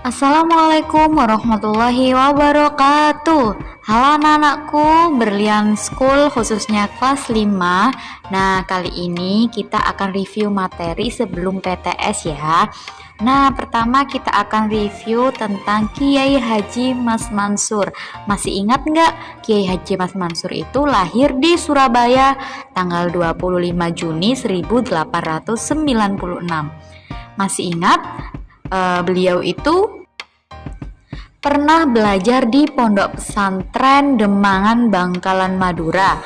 Assalamualaikum warahmatullahi wabarakatuh. Halo anak-anakku, Berlian School khususnya kelas 5. Nah, kali ini kita akan review materi sebelum PTS ya. Nah, pertama kita akan review tentang Kiai Haji Mas Mansur. Masih ingat nggak? Kiai Haji Mas Mansur itu lahir di Surabaya tanggal 25 Juni 1896. Masih ingat? Beliau itu pernah belajar di Pondok Pesantren Demangan Bangkalan Madura.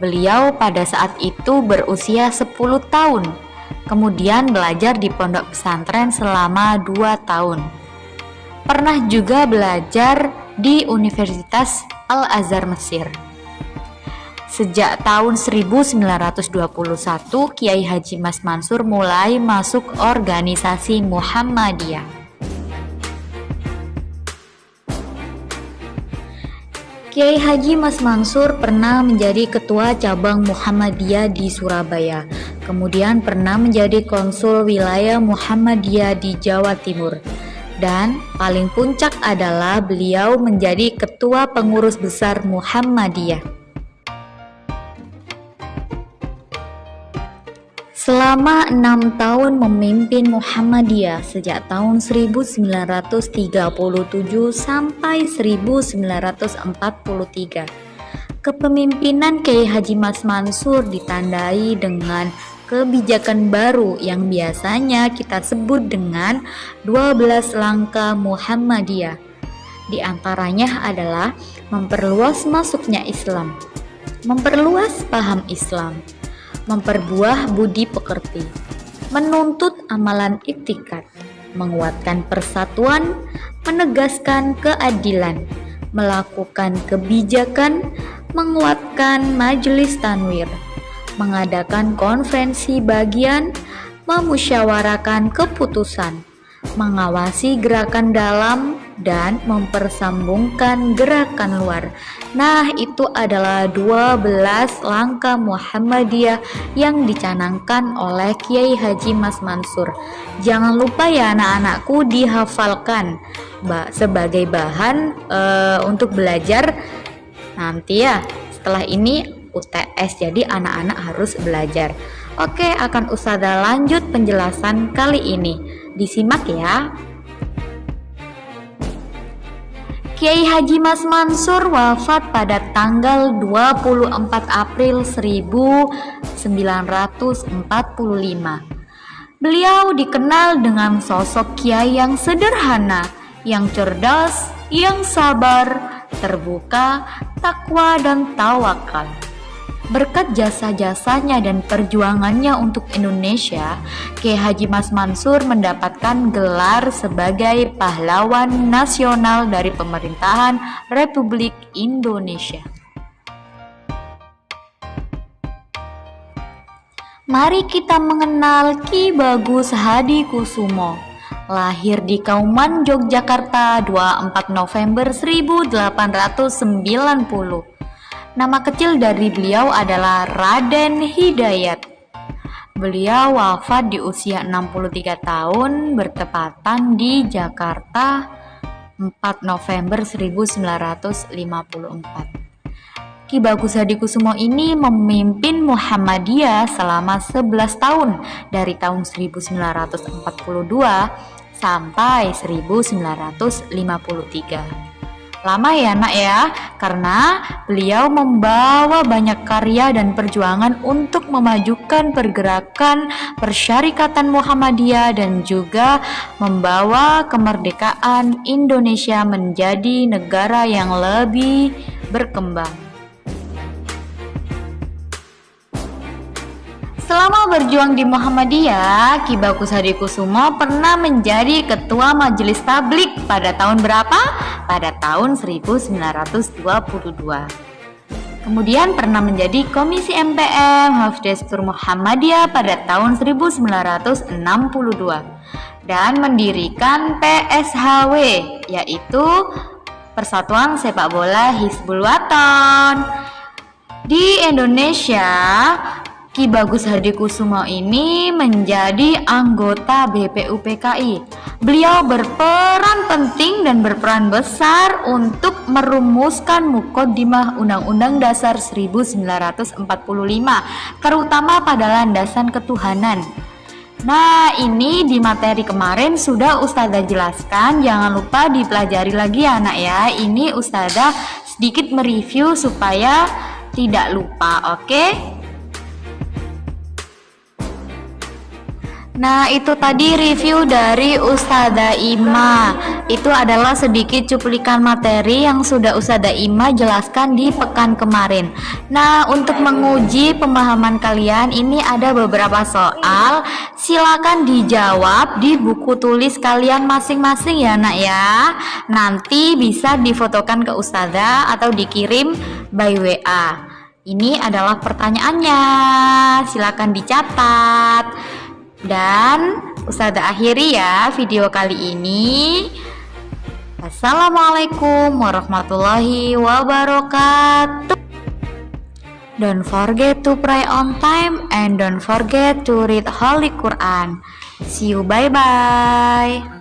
Beliau pada saat itu berusia 10 tahun. Kemudian belajar di pondok pesantren selama 2 tahun. Pernah juga belajar di Universitas Al-Azhar Mesir. Sejak tahun 1921, Kiai Haji Mas Mansur mulai masuk organisasi Muhammadiyah. Kiai Haji Mas Mansur pernah menjadi ketua cabang Muhammadiyah di Surabaya, kemudian pernah menjadi konsul wilayah Muhammadiyah di Jawa Timur. Dan paling puncak adalah beliau menjadi ketua pengurus besar Muhammadiyah. Selama 6 tahun memimpin Muhammadiyah sejak tahun 1937 sampai 1943. Kepemimpinan Kiai Haji Mas Mansur ditandai dengan kebijakan baru yang biasanya kita sebut dengan 12 langkah Muhammadiyah. Di antaranya adalah memperluas masuknya Islam, memperluas paham Islam, memperbuah budi pekerti, menuntut amalan iktikad, menguatkan persatuan, menegaskan keadilan, melakukan kebijakan, menguatkan majelis tanwir, mengadakan konferensi bagian, memusyawarakan keputusan, mengawasi gerakan dalam, dan mempersambungkan gerakan luar. Nah, itu adalah 12 langkah Muhammadiyah yang dicanangkan oleh Kiai Haji Mas Mansur. Jangan lupa ya anak-anakku dihafalkan sebagai bahan untuk belajar nanti ya. Setelah ini UTS, jadi anak-anak harus belajar. Oke, akan Ustazah lanjut penjelasan kali ini. Disimak ya. Kiai Haji Mas Mansur wafat pada tanggal 24 April 1945. Beliau dikenal dengan sosok kiai yang sederhana, yang cerdas, yang sabar, terbuka, takwa, dan tawakal. Berkat jasa-jasanya dan perjuangannya untuk Indonesia, Kiai Haji Mas Mansur mendapatkan gelar sebagai pahlawan nasional dari pemerintahan Republik Indonesia. Mari kita mengenal Ki Bagus Hadikusumo. Lahir di Kauman, Yogyakarta 24 November 1890. Nama kecil dari beliau adalah Raden Hidayat. Beliau wafat di usia 63 tahun bertepatan di Jakarta 4 November 1954. Ki Bagus Hadikusumo ini memimpin Muhammadiyah selama 11 tahun dari tahun 1942 sampai 1953. Lama ya nak ya, karena beliau membawa banyak karya dan perjuangan untuk memajukan pergerakan persyarikatan Muhammadiyah dan juga membawa kemerdekaan Indonesia menjadi negara yang lebih berkembang. Selama berjuang di Muhammadiyah, Ki Bagus Hadikusumo pernah menjadi ketua Majelis Tablik pada tahun berapa? Pada tahun 1922. Kemudian pernah menjadi Komisi MPM Hafdestur Muhammadiyah pada tahun 1962 dan mendirikan PSHW, yaitu Persatuan Sepak Bola Hizbul Wathan. Di Indonesia, Ki Bagus Hadikusumo ini menjadi anggota BPUPKI Beliau berperan penting dan berperan besar untuk merumuskan Muqaddimah Undang-Undang Dasar 1945, terutama pada landasan ketuhanan. Nah, ini di materi kemarin sudah Ustazah jelaskan, jangan lupa dipelajari lagi ya anak ya. Ini Ustazah sedikit mereview supaya tidak lupa, oke? Nah, itu tadi review dari Ustazah Ima. Itu adalah sedikit cuplikan materi yang sudah Ustazah Ima jelaskan di pekan kemarin. Nah, untuk menguji pemahaman kalian, ini ada beberapa soal. Silakan dijawab di buku tulis kalian masing-masing ya nak ya. Nanti bisa difotokan ke Ustazah atau dikirim by WA. Ini adalah pertanyaannya. Silakan dicatat. Dan Ustazah akhiri ya video kali ini. Assalamualaikum warahmatullahi wabarakatuh. Don't forget to pray on time and don't forget to read Holy Quran. See you, bye bye.